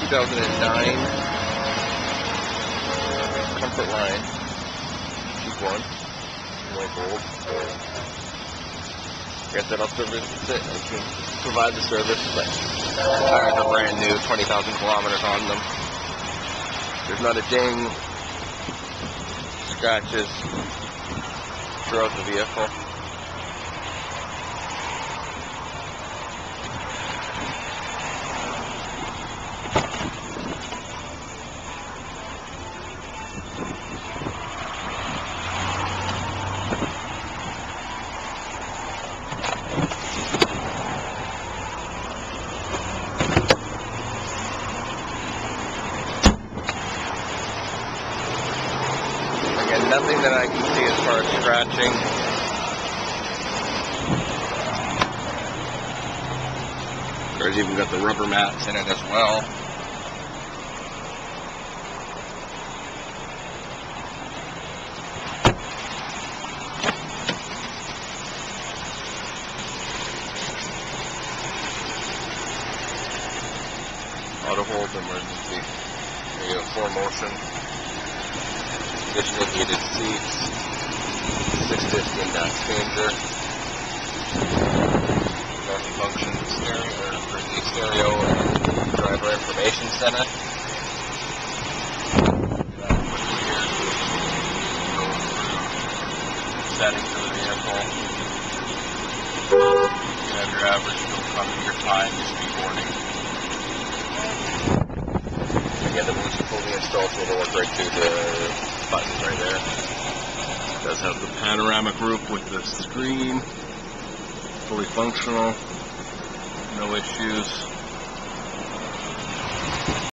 2009 Comfort Line, cheap one, white gold. Guess that'll service it. I can provide the service, but the tires are brand new, 20,000 kilometers on them. There's not a ding, scratches throughout the vehicle. Again, nothing that I can see as far as scratching. There's even got the rubber mats in it as well. Auto hold emergency. There you go, 4Motion. Additional heated seats, 6-disc index changer, multi-function stereo, or the stereo and driver information center. Settings of the vehicle. You have your average fuel economy, your time, your speed warning. Again, the Bluetooth fully installed, so it'll work right through the buttons right there. It does have the panoramic roof with the screen, fully functional, no issues.